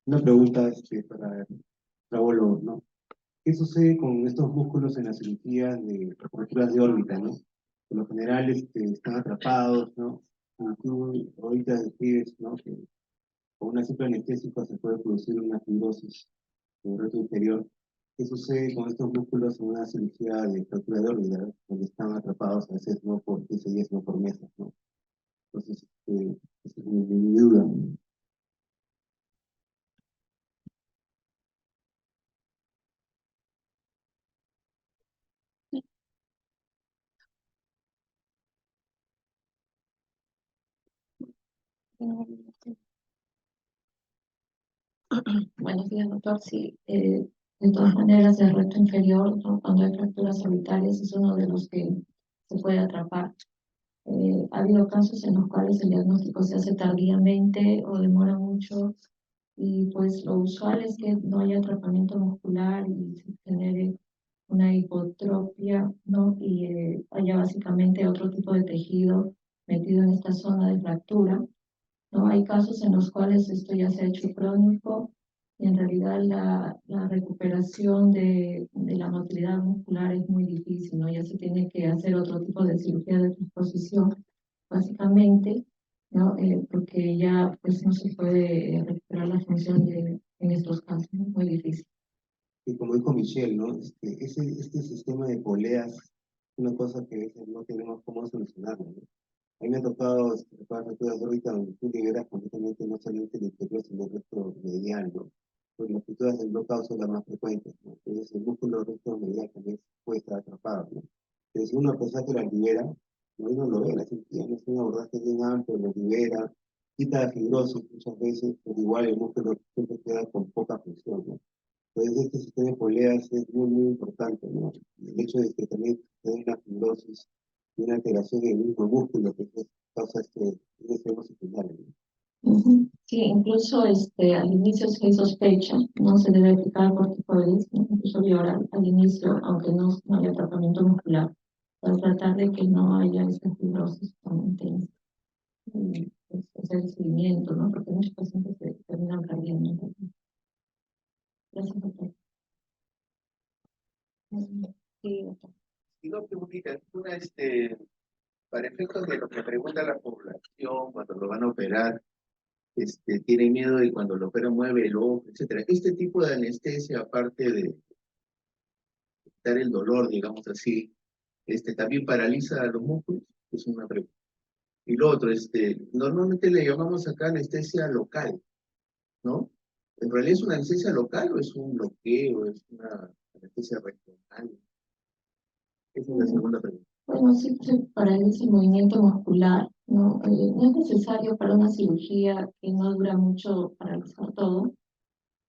Una pregunta para Raúl, ¿no? ¿Qué sucede con estos músculos en las cirugías de rupturas de órbita, ¿no? Por lo general están atrapados, ¿no? Y tú ahorita describes, ¿no? Que con una simple anestésico se puede producir una fibrosis en el reto inferior. ¿Qué sucede con estos músculos en una cirugía de fractura de órbita, donde están atrapados a veces no por 15 días, no por meses, ¿no? Entonces, esa es mi duda. Bueno, sí, doctor, sí. De todas maneras, el recto inferior, ¿no? Cuando hay fracturas orbitales, es uno de los que se puede atrapar. Ha habido casos en los cuales el diagnóstico se hace tardíamente o demora mucho y pues lo usual es que no haya atrapamiento muscular y se genere una hipotropia, ¿no? Y haya básicamente otro tipo de tejido metido en esta zona de fractura, ¿no? Hay casos en los cuales esto ya se ha hecho crónico y en realidad la recuperación de la motilidad muscular es muy difícil, ¿no? Ya se tiene que hacer otro tipo de cirugía de transposición, básicamente, ¿no? Porque ya pues no se puede recuperar la función en estos casos, ¿no? Muy difícil. Y como dijo Michelle, ¿no? Este sistema de poleas es una cosa que a veces no tenemos cómo solucionarlo, ¿no? A mí me ha tocado para fracturas de órbita donde tú liberas completamente no solamente el interior, sino el recto medial, ¿no? Porque las fracturas del bloqueo son las más frecuentes, ¿no? Entonces el músculo recto medial también puede estar atrapado, ¿no? Pero si uno a pesar que la libera, no, uno lo ve, la cirugía no es un abordaje bien amplio, lo libera, quita la fibrosis muchas veces, pero igual el músculo siempre queda con poca función, ¿no? Entonces, este sistema de poleas es muy, muy importante, ¿no? El hecho de que también hay una fibrosis y una alteración del mismo músculo que causa efectos secundarios, ¿no? Sí, incluso al inicio se hay sospecha, no se debe aplicar corticoides, ¿no? Incluso vía al inicio, aunque no haya tratamiento muscular, para tratar de que no haya esta fibrosis tan intensa. Y pues, hacer el seguimiento, ¿no? Porque muchos pacientes se terminan perdiendo. Gracias, doctor. Sí, doctor. Y dos preguntitas. Una, para efectos de lo que pregunta la población cuando lo van a operar, tiene miedo de cuando lo operan mueve el ojo, etcétera. Este tipo de anestesia, aparte de dar el dolor, digamos así, también paraliza a los músculos, es una pregunta. Y lo otro, normalmente le llamamos acá anestesia local, ¿no? ¿En realidad es una anestesia local o es un bloqueo, es una anestesia regional? Esa es la segunda pregunta. Bueno, sí se paraliza el movimiento muscular, ¿no? No es necesario para una cirugía que no dura mucho paralizar todo,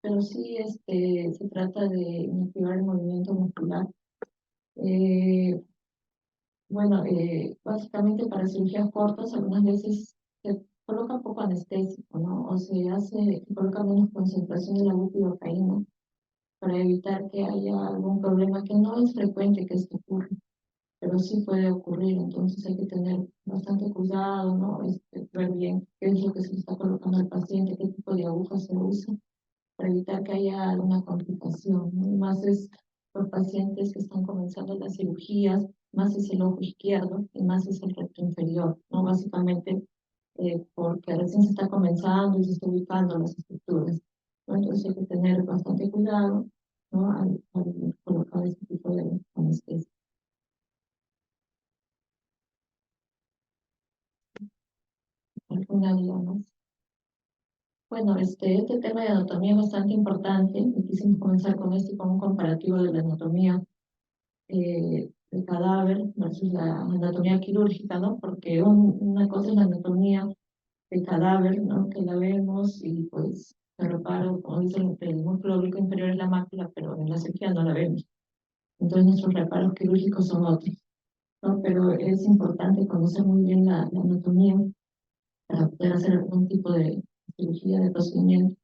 pero sí se trata de inactivar el movimiento muscular. Eh, bueno, básicamente para cirugías cortas algunas veces se coloca poco anestésico, ¿no? O se coloca menos concentración de la bupivacaína para evitar que haya algún problema que no es frecuente que esto ocurra, pero sí puede ocurrir, entonces hay que tener bastante cuidado, ¿no? Ver bien qué es lo que se le está colocando al paciente, qué tipo de aguja se usa, para evitar que haya alguna complicación, ¿no? Y más es por pacientes que están comenzando las cirugías, más es el ojo izquierdo y más es el recto inferior, ¿no? Básicamente porque recién se está comenzando y se está ubicando las estructuras, ¿no? Entonces hay que tener bastante cuidado, ¿no? Al colocar este tipo de anestesia. ¿Alguna duda más? Bueno, este tema de anatomía es bastante importante y quisimos comenzar con con un comparativo de la anatomía del cadáver versus la anatomía quirúrgica, ¿no? Porque una cosa es la anatomía del cadáver, ¿no? Que la vemos y pues se repara, como dicen, el músculo oblicuo inferior es la mácula, pero en la cirugía no la vemos. Entonces nuestros reparos quirúrgicos son otros, ¿no? Pero es importante conocer muy bien la anatomía para poder hacer algún tipo de cirugía, de procedimiento.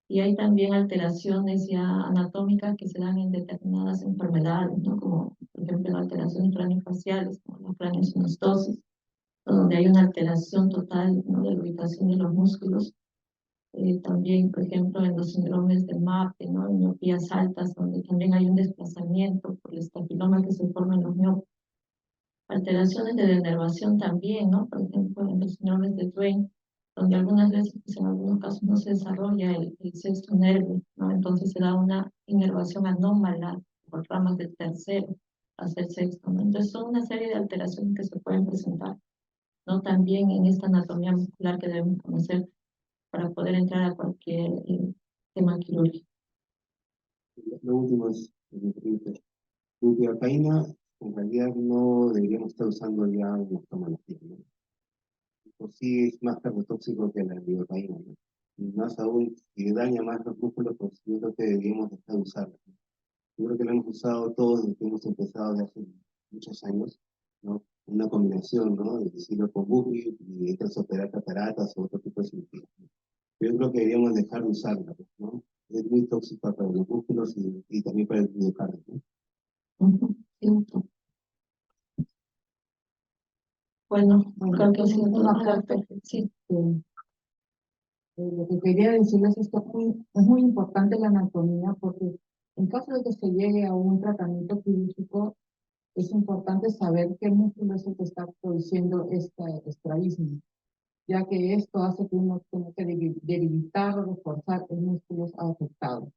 Y hay también alteraciones ya anatómicas que se dan en determinadas enfermedades, ¿no? Como, por ejemplo, alteraciones craniofaciales, como la craneosinostosis, donde hay una alteración total, ¿no? De la ubicación de los músculos. también, por ejemplo, en los síndromes de MAPE, ¿no? En miopías altas, donde también hay un desplazamiento por el estafiloma que se forma en los miopes. Alteraciones de denervación también, ¿no? Por ejemplo, en los síndromes de Duane, donde algunas veces, pues, en algunos casos no se desarrolla el sexto nervio, ¿no? Entonces se da una inervación anómala por ramas del tercero hacia el sexto, ¿no? Entonces son una serie de alteraciones que se pueden presentar, ¿no? También en esta anatomía muscular que debemos conocer para poder entrar a cualquier tema quirúrgico. Lo último es, butiacaína, en realidad no deberíamos estar usando ya en oftalmología, ¿no? Por sí es más cardiotóxico que la lidocaína, ¿no? Y más aún, si daña más los músculos, pues yo creo que deberíamos dejar de usarla, ¿no? Yo creo que lo hemos usado todos desde que hemos empezado de hace muchos años, ¿no? Una combinación, ¿no? De decirlo con bupi y de operar cataratas o otro tipo de cirugía, ¿no? Yo creo que deberíamos dejar de usarla, ¿no? Es muy tóxica para los músculos y también para el miocardio, ¿no? Sí. Bueno, creo que ha sido una parte, sí. Lo que quería decirles es que es muy importante la anatomía porque en caso de que se llegue a un tratamiento quirúrgico, es importante saber qué músculo es el que está produciendo este estrabismo, ya que esto hace que uno tenga que debilitar o reforzar los músculos afectados.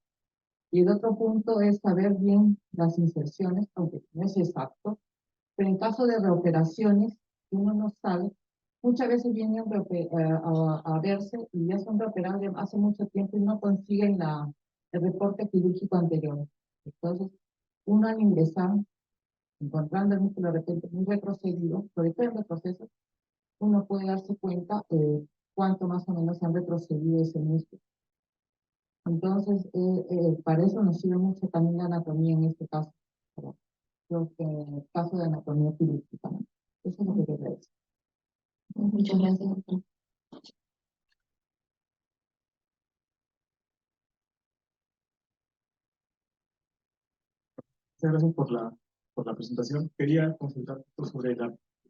Y el otro punto es saber bien las inserciones, aunque no es exacto, pero en caso de reoperaciones, uno no sabe, muchas veces vienen a verse y ya son reoperados hace mucho tiempo y no consiguen el reporte quirúrgico anterior. Entonces, uno al ingresar, encontrando el músculo de repente muy retrocedido, sobre todo en retroceso, uno puede darse cuenta cuánto más o menos han retrocedido ese músculo. Entonces, para eso nos sirve mucho también la anatomía en este caso, creo que en el caso de anatomía quirúrgica, ¿no? Eso es lo que quería decir. Muchas gracias, doctor. Muchas gracias por la presentación. Quería consultar sobre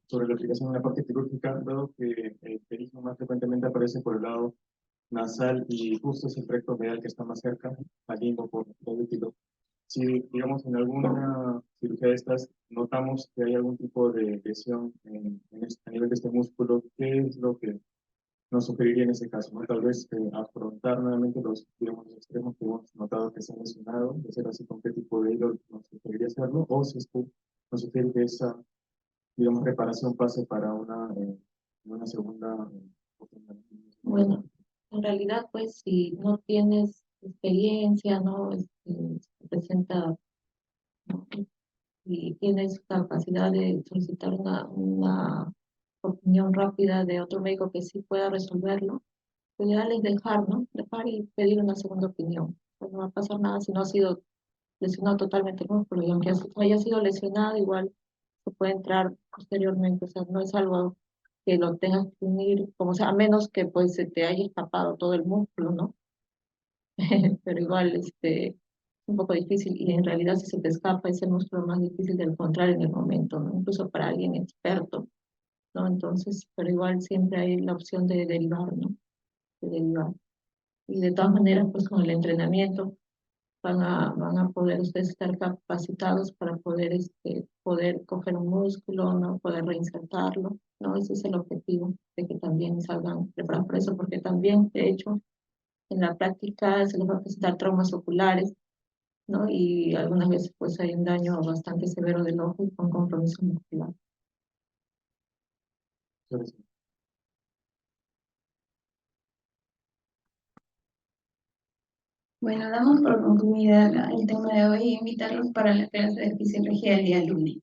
sobre la aplicación en la parte quirúrgica, dado que el perismo más frecuentemente aparece por el lado nasal y justo es el recto medial que está más cerca al limbo por el útero. Si, digamos, en alguna cirugía de estas notamos que hay algún tipo de lesión a nivel de este músculo, ¿qué es lo que nos sugeriría en ese caso, ¿no? Tal vez afrontar nuevamente digamos, los extremos que hemos notado que se han lesionado, de ser así con qué tipo de hilo nos sugeriría hacerlo, o si es que nos sugiere que esa, digamos, reparación pase para una segunda oportunidad. Bueno, en realidad, pues, si no tienes experiencia, ¿no? Se presenta, ¿no? Y tienes capacidad de solicitar una opinión rápida de otro médico que sí pueda resolverlo, lo ideal es dejar, ¿no? Dejar y pedir una segunda opinión. Pues no va a pasar nada si no ha sido lesionado totalmente el músculo, y aunque haya sido lesionado, igual se puede entrar posteriormente, o sea, no es algo que lo tengas que unir, como sea, a menos que pues se te haya escapado todo el músculo, ¿no? Pero igual, es un poco difícil, y en realidad si se te escapa es el músculo más difícil de encontrar en el momento, ¿no? Incluso para alguien experto, ¿no? Entonces, pero igual siempre hay la opción de derivar, ¿no? De derivar. Y de todas maneras, pues con el entrenamiento van a poder ustedes estar capacitados para poder coger un músculo, ¿no? Poder reinsertarlo, ¿no? Ese es el objetivo, de que también salgan preparados para eso, porque también, de hecho, en la práctica se les va a presentar traumas oculares, ¿no? Y algunas veces pues hay un daño bastante severo del ojo y con compromiso muscular. Gracias. Bueno, damos por concluida el tema de hoy y invitarlos para la clase de fisiología del día lunes.